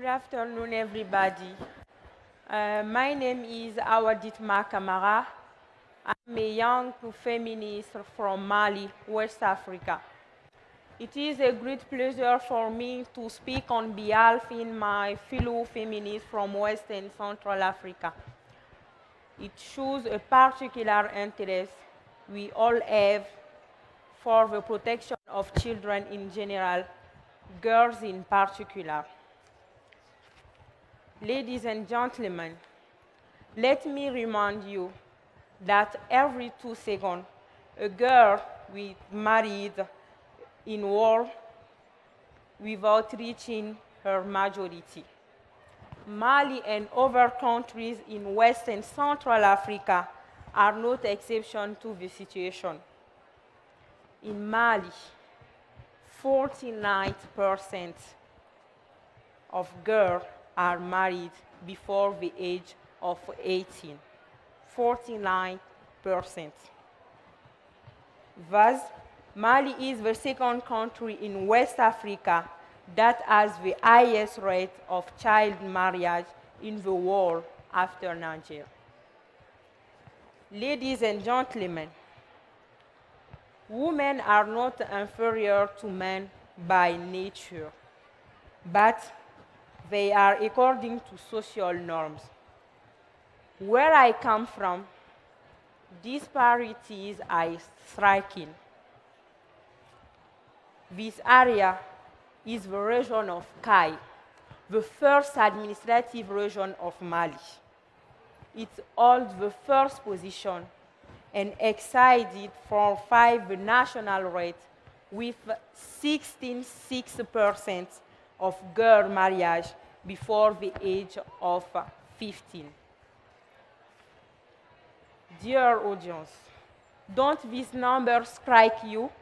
Good afternoon, everybody. My name is Awa Mah Camara. I'm a young feminist from Mali, West Africa. It is a great pleasure for me to speak on behalf of my fellow feminists from West and Central Africa. It shows a particular interest we all have for the protection of children in general, girls in particular. Ladies and gentlemen, let me remind you that every 2 seconds, a girl is married in war without reaching her majority. Mali and other countries in West and Central Africa are not exception to the situation. In Mali, 49% of girls are married before the age of 18. 49%. Thus, Mali is the second country in West Africa that has the highest rate of child marriage in the world after Nigeria. Ladies and gentlemen, women are not inferior to men by nature, but they are according to social norms. Where I come from, disparities are striking. This area is the region of Kai, the first administrative region of Mali. It holds the first position and exceeded from 5 the national rate with 16.6% of girl marriage before the age of 15. Dear audience, don't these numbers strike you?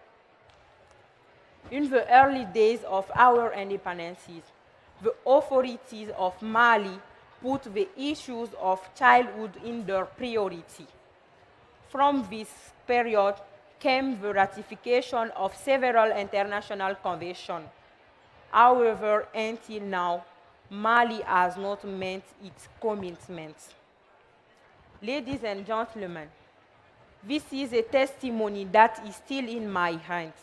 In the early days of our independences, the authorities of Mali put the issues of childhood in their priority. From this period came the ratification of several international conventions. However, until now, Mali has not met its commitments. Ladies and gentlemen, this is a testimony that is still in my hands.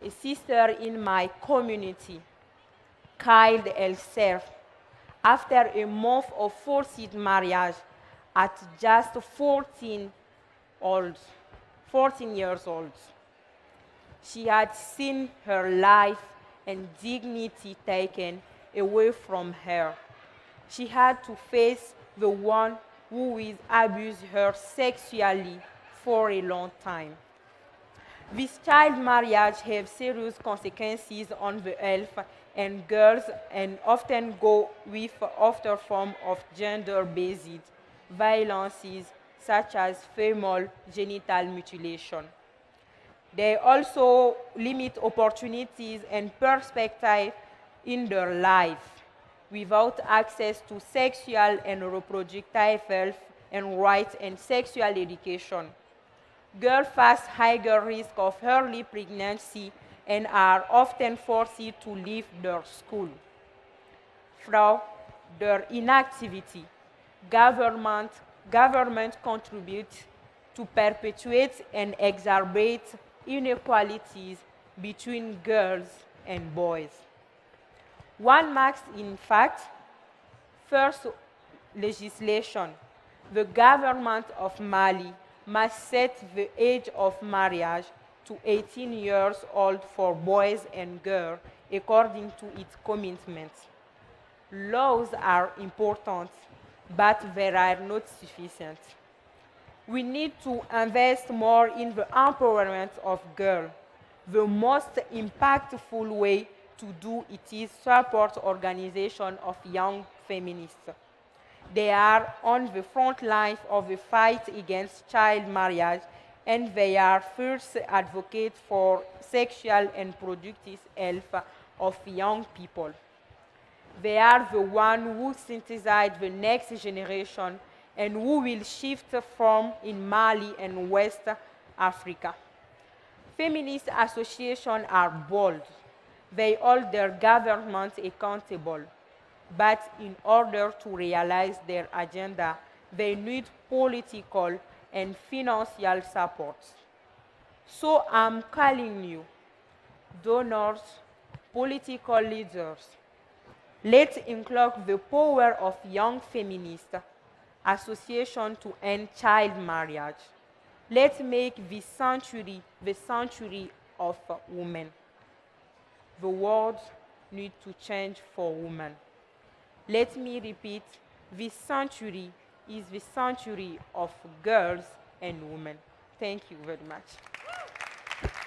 A sister in my community killed herself after a month of forced marriage at just 14 years old. She had seen her life and dignity taken away from her. She had to face the one who will abuse her sexually for a long time. This child marriage has serious consequences on the health and girls and often go with other forms of gender-based violences such as female genital mutilation. They also limit opportunities and perspectives in their life without access to sexual and reproductive health and rights and sexual education. Girls face higher risk of early pregnancy and are often forced to leave their school. Through their inactivity, government contributes to perpetuate and exacerbate inequalities between girls and boys. One marks, in fact, first legislation. The government of Mali must set the age of marriage to 18 years old for boys and girls according to its commitments. Laws are important, but they are not sufficient. We need to invest more in the empowerment of girls. The most impactful way to do it is support organizations of young feminists. They are on the front line of the fight against child marriage, and they are first advocates for sexual and reproductive health of young people. They are the ones who synthesize the next generation and who will shift from in Mali and West Africa. Feminist associations are bold. They hold their governments accountable. but in order to realize their agenda, they need political and financial support. So I'm calling you, donors, political leaders, let's unlock the power of young feminist association to end child marriage. Let's make this century the century of women. The world needs to change for women. Let me repeat, this century is the century of girls and women. Thank you very much.